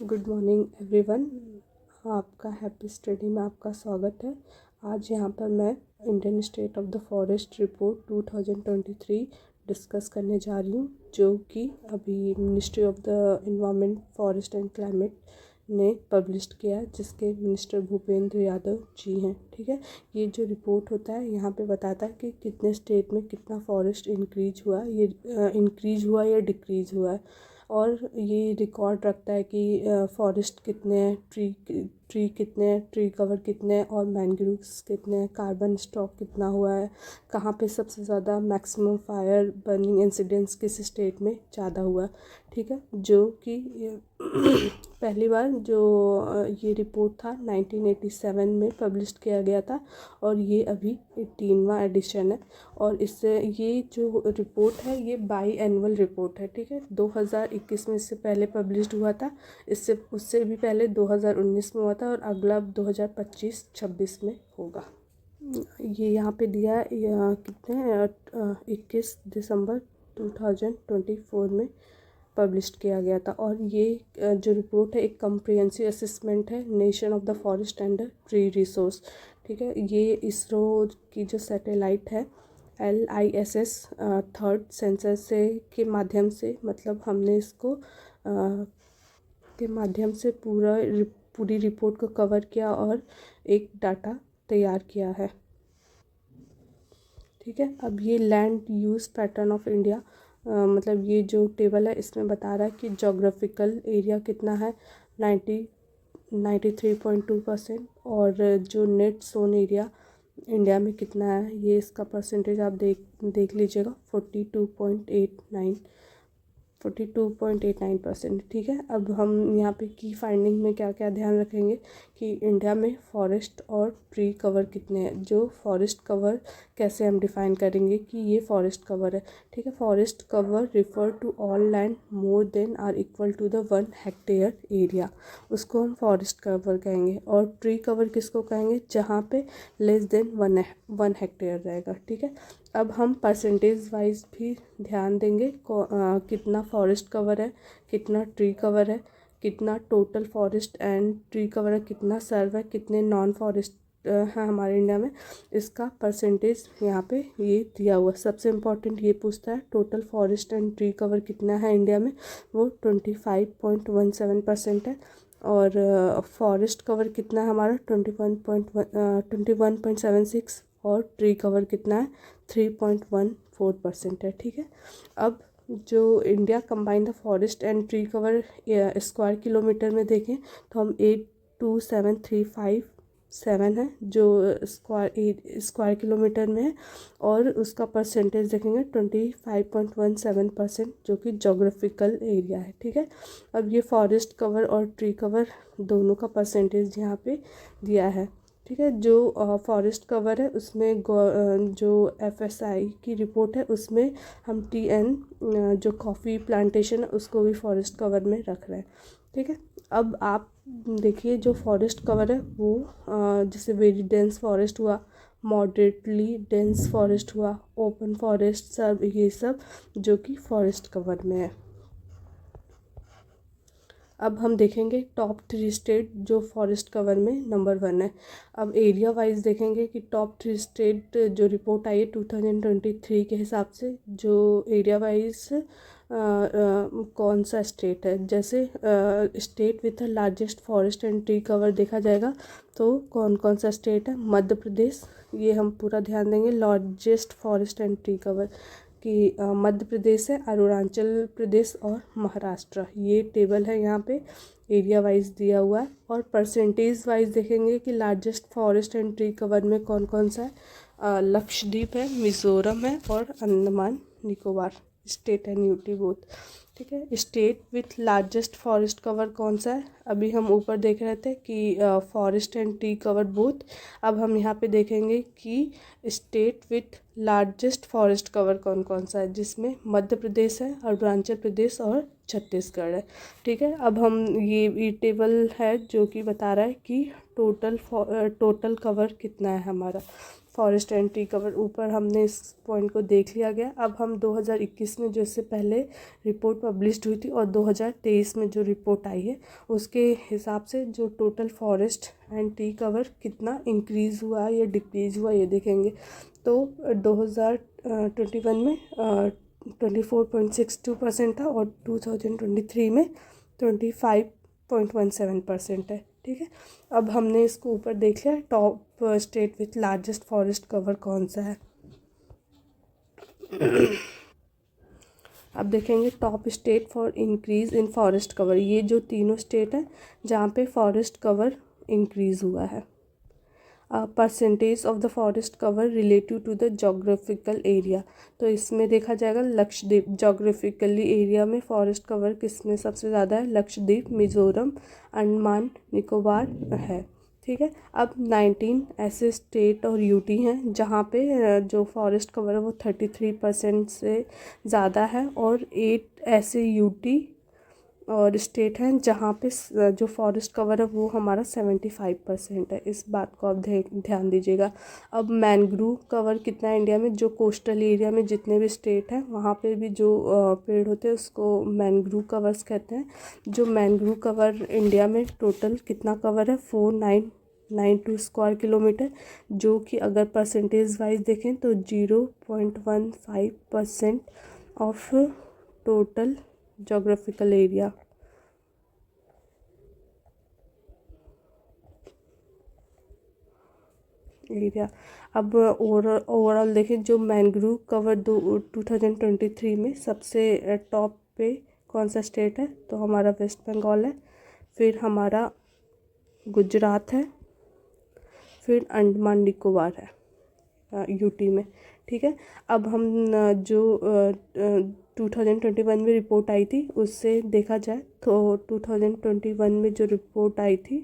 Good morning everyone. आपका happy study में आपका स्वागत है। आज यहाँ पर मैं Indian state of the forest report 2023 discuss करने जा रही हूँ, जो कि अभी ministry of the environment forest and climate ने पब्लिश किया है, जिसके मिनिस्टर भूपेंद्र यादव जी हैं। ठीक है, ये जो रिपोर्ट होता है यहाँ पे बताता है कि कितने स्टेट में कितना फॉरेस्ट इंक्रीज हुआ, ये इंक्रीज हुआ या डिक्रीज हुआ है, और ये रिकॉर्ड रखता है कि फॉरेस्ट कितने हैं, ट्री कितने हैं, ट्री कवर कितने हैं, और मैंग्रोव्स कितने हैं, कार्बन स्टॉक कितना हुआ है, कहाँ पे सबसे ज़्यादा मैक्सिमम फायर बर्निंग इंसिडेंट्स किस स्टेट में ज़्यादा हुआ। ठीक है, जो कि पहली बार जो ये रिपोर्ट था 1987 में पब्लिश किया गया था, और ये अभी 18वां एडिशन है। और इससे ये जो रिपोर्ट है ये बाई एनुअल रिपोर्ट है। ठीक है, 2021 में इससे पहले पब्लिश्ड हुआ था, इससे उससे भी पहले 2019 में हुआ था, और अगला 2025-26 में होगा। ये यहाँ पे दिया है, कितने 21 दिसंबर 2024 में पब्लिश किया गया था। और ये जो रिपोर्ट है एक कम्प्रिहेंसिव असेसमेंट है nation of the forest and tree resource. ठीक है, ये इसरो की जो सैटेलाइट है LISS थर्ड सेंसर से के माध्यम से, मतलब हमने इसको के माध्यम से पूरी रिपोर्ट को कवर किया और एक डाटा तैयार किया है। ठीक है, अब ये land use pattern of India, मतलब ये जो टेबल है इसमें बता रहा है कि जोग्राफिकल एरिया कितना है 93.2%, और जो नेट सोन एरिया इंडिया में कितना है, ये इसका परसेंटेज आप देख लीजिएगा 42.89%। ठीक है, अब हम यहाँ पे की फाइंडिंग में क्या क्या ध्यान रखेंगे कि इंडिया में फॉरेस्ट और ट्री कवर कितने हैं। जो फॉरेस्ट कवर कैसे हम डिफ़ाइन करेंगे कि ये फॉरेस्ट कवर है। ठीक है, forest cover refer to all land more than are equal to the 1 hectare area, उसको हम फॉरेस्ट कवर कहेंगे। और ट्री कवर किसको कहेंगे, जहाँ पे लेस देन 1 हेक्टेयर रहेगा। ठीक है, अब हम परसेंटेज वाइज भी ध्यान देंगे, कितना फॉरेस्ट कवर है, कितना ट्री कवर है, कितना total forest and tree cover है, कितना सर्व है, कितने नॉन फॉरेस्ट है हमारे इंडिया में, इसका परसेंटेज यहाँ पे ये दिया हुआ। सबसे इम्पोर्टेंट ये पूछता है total forest and tree cover कितना है इंडिया में, वो 25.17% है। और फॉरेस्ट कवर कितना है हमारा 21.76, और ट्री कवर कितना है 3.14% है। ठीक है, अब जो India combine the forest and tree cover square kilometre में देखें तो हम 827,357 है जो स्क्वायर किलोमीटर में है, और उसका परसेंटेज देखेंगे 25.17%, जो कि जोग्राफिकल एरिया है। ठीक है, अब ये फॉरेस्ट कवर और ट्री कवर दोनों का परसेंटेज यहाँ पे दिया है। ठीक है, जो फॉरेस्ट कवर है उसमें जो FSI की रिपोर्ट है उसमें हम TN जो कॉफ़ी प्लांटेशन है उसको भी फॉरेस्ट कवर में रख रहे हैं। ठीक है, अब आप देखिए जो फॉरेस्ट कवर है वो जैसे वेरी डेंस फॉरेस्ट हुआ, मॉडरेटली डेंस फॉरेस्ट हुआ, ओपन फॉरेस्ट, सब ये सब जो कि फॉरेस्ट कवर में है। अब हम देखेंगे टॉप 3 स्टेट जो फॉरेस्ट कवर में नंबर 1 है। अब एरिया वाइज देखेंगे कि टॉप 3 स्टेट जो रिपोर्ट आई है 2023 के हिसाब से, जो एरिया वाइज कौन सा स्टेट है। जैसे state with the largest forest and tree cover देखा जाएगा तो कौन कौन सा स्टेट है, मध्य प्रदेश, ये हम पूरा ध्यान देंगे, largest forest and tree cover कि मध्य प्रदेश है, अरुणाचल प्रदेश और महाराष्ट्र। ये टेबल है यहाँ पे एरिया वाइज दिया हुआ है। और परसेंटेज वाइज देखेंगे कि largest forest and tree cover में कौन कौन सा है, लक्षद्वीप है, मिज़ोरम है, और Andaman Nicobar state and UT both. ठीक है, state with largest forest cover कौन सा है, अभी हम ऊपर देख रहे थे कि forest and tree cover both. अब हम यहाँ पे देखेंगे कि state with largest forest cover कौन कौन सा है, जिसमें मध्य प्रदेश है, अरुणाचल प्रदेश और छत्तीसगढ़ है। ठीक है, अब हम ये टेबल है जो कि बता रहा है कि टोटल कवर कितना है हमारा फॉरेस्ट एंड ट्री कवर, ऊपर हमने इस पॉइंट को देख लिया गया। अब हम 2021 में जो इससे पहले रिपोर्ट पब्लिश्ड हुई थी और 2023 में जो रिपोर्ट आई है उसके हिसाब से जो total forest and tree cover कितना इंक्रीज़ हुआ या डिक्रीज़ हुआ ये देखेंगे। तो 2021 में 24.62% था और 2023 में 25.17% है। ठीक है, अब हमने इसको ऊपर देख लिया top state with largest forest cover कौन सा है। अब देखेंगे top state for increase in forest cover, ये जो तीनों स्टेट हैं जहाँ पे फॉरेस्ट कवर इंक्रीज़ हुआ है। Percentage of the forest cover relative to the geographical area, तो इसमें देखा जाएगा लक्षद्वीप जोग्राफिकली एरिया में फॉरेस्ट कवर किसमें सबसे ज़्यादा है, लक्षद्वीप, मिज़ोरम, अंडमान निकोबार है। ठीक है, अब 19 ऐसे स्टेट और यूटी हैं जहाँ पे जो फॉरेस्ट कवर है वो 33% से ज़्यादा है और 8 ऐसे यूटी और स्टेट हैं जहाँ पे जो फॉरेस्ट कवर है वो हमारा 75% है। इस बात को आप ध्यान दीजिएगा। अब मैंग्रोव कवर कितना है इंडिया में, जो कोस्टल एरिया में जितने भी स्टेट हैं वहाँ पे भी जो पेड़ होते हैं उसको मैंग्रोव कवर्स कहते हैं। जो मैंग्रोव कवर इंडिया में टोटल कितना कवर है 4992 स्क्वायर किलोमीटर, जो कि अगर परसेंटेज वाइज देखें तो 0.15% ऑफ टोटल जोग्राफिकल एरिया। अब ओवरऑल देखें जो मैंग्रोव कवर 2023 में सबसे टॉप पे कौन सा स्टेट है, तो हमारा वेस्ट बंगाल है, फिर हमारा गुजरात है, फिर अंडमान निकोबार है यूटी में। ठीक है, अब हम जो 2021 में रिपोर्ट आई थी उससे देखा जाए तो 2021 में जो रिपोर्ट आई थी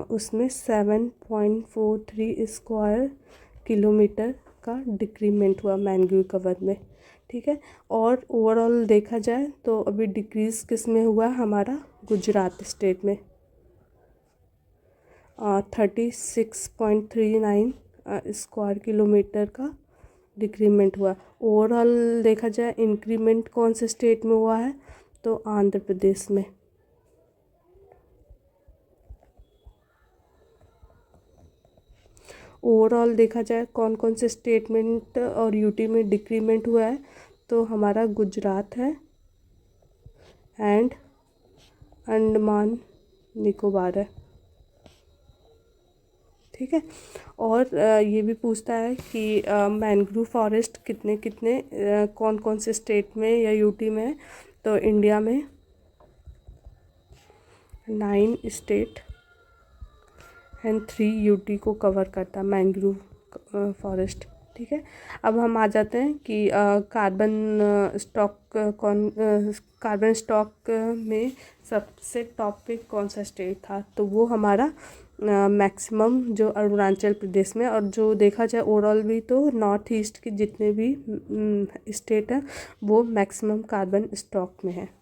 उसमें 7.43 स्क्वायर किलोमीटर का डिक्रीमेंट हुआ मैंग्रोव कवर में। ठीक है, और ओवरऑल देखा जाए तो अभी डिक्रीज़ किस में हुआ है, हमारा गुजरात स्टेट में 36.39 स्क्वायर किलोमीटर का डिक्रीमेंट हुआ। ओवरऑल देखा जाए इंक्रीमेंट कौन से स्टेट में हुआ है, तो आंध्र प्रदेश में। ओवरऑल देखा जाए कौन कौन से स्टेटमेंट और यूटी में डिक्रीमेंट हुआ है, तो हमारा गुजरात है एंड अंडमान निकोबार है। ठीक है, और ये भी पूछता है कि मैंग्रोव फॉरेस्ट कितने कितने कौन कौन से स्टेट में या यूटी में है, तो इंडिया में 9 स्टेट एंड 3 यूटी को कवर करता है मैंग्रोव फॉरेस्ट। ठीक है, अब हम आ जाते हैं कि कार्बन स्टॉक में सबसे टॉप पे कौन सा स्टेट था, तो वो हमारा मैक्सिमम जो अरुणाचल प्रदेश में। और जो देखा जाए ओवरऑल भी तो नॉर्थ ईस्ट के जितने भी स्टेट हैं वो मैक्सिमम कार्बन स्टॉक में है।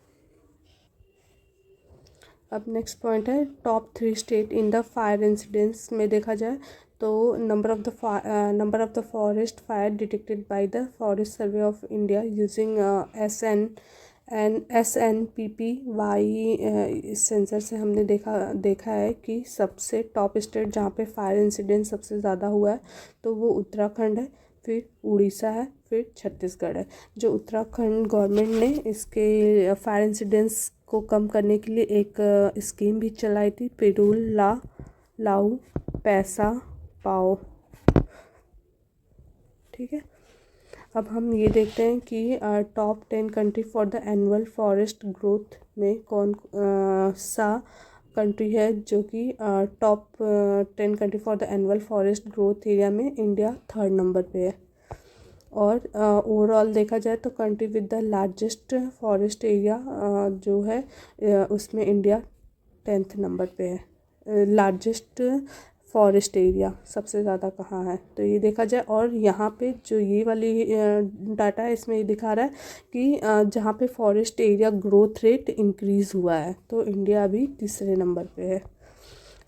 अब नेक्स्ट पॉइंट है top 3 state in the fire incidents में देखा जाए तो number of the forest fire detected by the forest survey of India using SNPPY इस सेंसर से हमने देखा है कि सबसे टॉप स्टेट जहाँ पे फायर इंसिडेंट सबसे ज़्यादा हुआ है तो वो उत्तराखंड है, फिर उड़ीसा है, फिर छत्तीसगढ़ है। जो उत्तराखंड गवर्नमेंट ने इसके फायर इंसिडेंट्स को कम करने के लिए एक स्कीम भी चलाई थी, पिरूल लाऊ पैसा पाओ। ठीक है, अब हम ये देखते हैं कि top 10 country for the annual forest growth में कौन सा कंट्री है जो कि top 10 country for the annual forest growth area में इंडिया 3rd नंबर पे है। और ओवरऑल देखा जाए तो country with the largest forest area जो है उसमें इंडिया 10th नंबर पे है। लार्जेस्ट फॉरेस्ट एरिया सबसे ज़्यादा कहाँ है, तो ये देखा जाए। और यहाँ पे जो ये वाली डाटा है इसमें ये दिखा रहा है कि जहाँ पे forest area growth rate increase हुआ है तो इंडिया अभी 3रे नंबर पे है।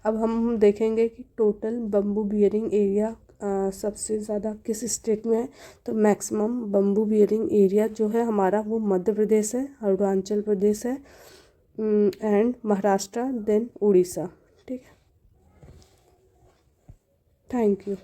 अब हम देखेंगे कि टोटल बम्बू बियरिंग एरिया सबसे ज़्यादा किस स्टेट में है। तो मैक्सिमम बम्बू बियरिंग एरिया जो है हमारा वो मध्य प्रदेश है, अरुणाचल प्रदेश है एंड महाराष्ट्र, देन उड़ीसा। ठीक है, थैंक यू।